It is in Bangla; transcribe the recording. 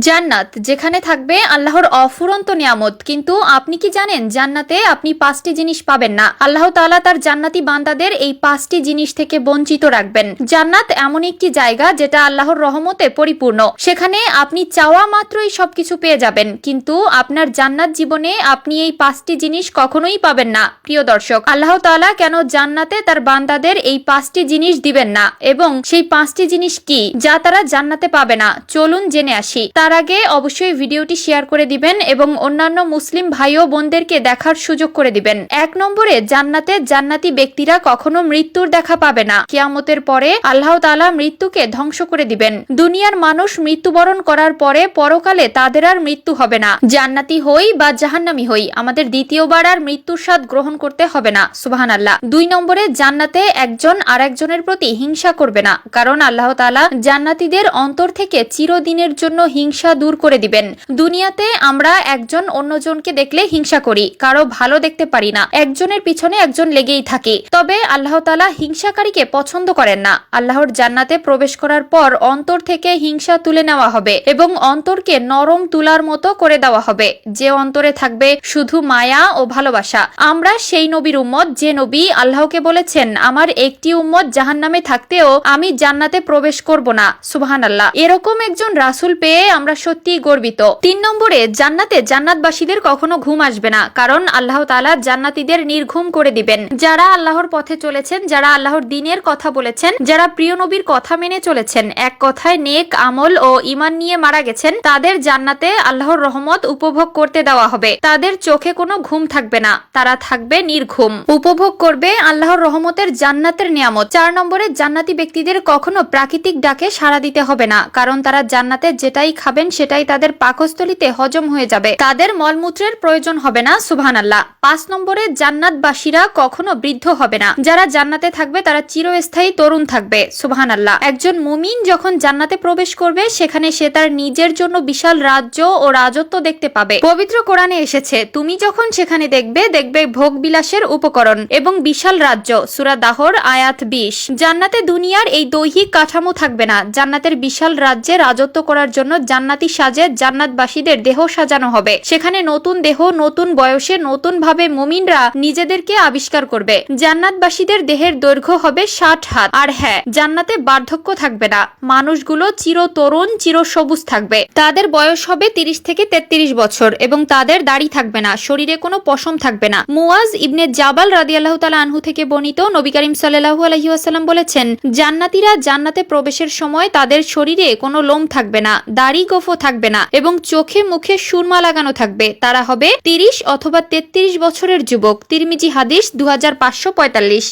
জান্নাত যেখানে থাকবে আল্লাহর অফুরন্ত নিয়ামত। কিন্তু আপনি কি জানেন জান্নাতে আপনি 5টি জিনিস পাবেন না। আল্লাহ তাআলা তার জান্নাতি বান্দাদের এই 5টি জিনিস থেকে বঞ্চিত রাখবেন। জান্নাত এমন একটি জায়গা যেটা আল্লাহর রহমতে পরিপূর্ণ। সেখানে আপনি চাওয়া মাত্রই সবকিছু পেয়ে যাবেন, কিন্তু আপনার জান্নাত জীবনে আপনি এই 5টি জিনিস কখনোই পাবেন না। প্রিয় দর্শক, আল্লাহ তাআলা কেন জান্নাতে তার বান্দাদের এই 5টি জিনিস দিবেন না এবং সেই 5টি জিনিস কি যা তারা জান্নাতে পাবে না, চলুন জেনে আসি। তার আগে অবশ্যই ভিডিওটি শেয়ার করে দিবেন এবং অন্যান্য মুসলিম ভাই ও বোনদেরকে দেখার সুযোগ করে দিবেন। 1 নম্বরে, জান্নাতে জান্নাতি ব্যক্তিরা কখনো মৃত্যুর দেখা পাবে না। কিয়ামতের পরে আল্লাহ তাআলা মৃত্যুকে ধ্বংস করে দিবেন। দুনিয়ার মানুষ মৃত্যুবরণ করার পরে পরকালে তাদের আর মৃত্যু হবে না। জান্নাতি হই বা জাহান্নামী হই, আমাদের দ্বিতীয়বার আর মৃত্যুর স্বাদ গ্রহণ করতে হবে না। সুবহানাল্লাহ। 2 নম্বরে, জান্নাতে একজন আরেকজনের প্রতি হিংসা করবে না, কারণ আল্লাহ তাআলা জান্নাতীদের অন্তর থেকে চিরদিনের জন্য হিংসা দূর করে দিবেন। দুনিয়াতে আমরা একজন অন্যজনকে দেখলে হিংসা করি, কারো ভালো দেখতে পারি না, একজনের পিছনে একজন লেগেই থাকি। তবে আল্লাহ তাআলা হিংসাকারীকে পছন্দ করেন না। আল্লাহর জান্নাতে প্রবেশ করার পর অন্তর থেকে হিংসা তুলে নেওয়া হবে এবং অন্তরকে নরম তুলার মতো করে দেওয়া হবে, যে অন্তরে থাকবে শুধু মায়া ও ভালোবাসা। আমরা সেই নবীর উম্মত যে নবী আল্লাহকে বলেছেন, আমার একটি উম্মত জাহান্নামে থাকতেও আমি জান্নাতে প্রবেশ করব না। সুবহানাল্লাহ। এরকম একজন রাসূল পেয়ে আমরা সত্যিই গর্বিত। 3 নম্বরে, জান্নাতে জান্নাতবাসীদের কখনো ঘুম আসবে না, কারণ আল্লাহ তাআলা জান্নাতীদের নির্ঘুম করে দিবেন। যারা আল্লাহর পথে চলেছেন, যারা আল্লাহর দ্বীনের কথা বলেছেন, যারা প্রিয় নবীর কথা মেনে চলেছেন, এক কথায় নেক আমল ও ঈমান নিয়ে মারা গেছেন, তাদের জান্নাতে আল্লাহর রহমত উপভোগ করতে দেওয়া হবে। তাদের চোখে কোনো ঘুম থাকবে না, তারা থাকবে নির্ঘুম, উপভোগ করবে আল্লাহর রহমতের জান্নাতের নিয়ামত। 4 নম্বরে, জান্নাতি ব্যক্তিদের কখনো প্রাকৃতিক ডাকে সাড়া দিতে হবে না, কারণ তারা জান্নাতে যেটাই খাবেন সেটাই তাদের পাকস্থলীতে হজম হয়ে যাবে, তাদের মলমূত্রের প্রয়োজন হবে না। সুবহানাল্লাহ। 5 নম্বরে, জান্নাতবাসীরা কখনো বৃদ্ধ হবে না। যারা জান্নাতে থাকবে তারা চিরস্থায়ী তরুণ থাকবে। সুবহানাল্লাহ। একজন মুমিন যখন জান্নাতে প্রবেশ করবে, সেখানে সে তার নিজের জন্য বিশাল রাজ্য ও রাজত্ব দেখতে পাবে। পবিত্র কোরআনে এসেছে, তুমি যখন সেখানে দেখবে ভোগ বিলাসের উপকরণ এবং বিশাল রাজ্য। সূরা দাহর আয়াত 20। জান্নাতে দুনিয়ার এই দৈহিক কাঠামো থাকবে না। জান্নাতের বিশাল রাজ্যে রাজত্ব করার জন্য জান্নাতি সাজে জান্নাতবাসীদের দেহ সাজানো হবে। সেখানে নতুন দেহ, নতুন বয়সে, নতুন ভাবে মুমিনরা নিজেদেরকে আবিষ্কার করবে। জান্নাতবাসীদের দেহের দৈর্ঘ্য হবে 60 হাত। আর হ্যাঁ, জান্নাতে বার্ধক্য থাকবে না। মানুষগুলো চির তরুণ, চির সবুজ থাকবে। তাদের বয়স হবে 30 থেকে 33 বছর এবং তাদের দাড়ি থাকবে না, শরীরে কোনো পশম থাকবে না। মুয়াজ ইবনে জাবাল রাদিয়াল্লাহু তাআলা আনহু থেকে বর্ণিত, নবী করিম সাল্লাল্লাহু আলাইহি ওয়াসাল্লাম বলেছেন, জান্নাতীরা জান্নাতে প্রবেশের সময় তাদের শরীরে কোনো লোম থাকবে না, দাড়ি গোফও থাকবে না এবং চোখে মুখে সুরমা লাগানো থাকবে। তারা হবে 30 অথবা 33 বছরের যুবক। তিরমিজি হাদিস 2545।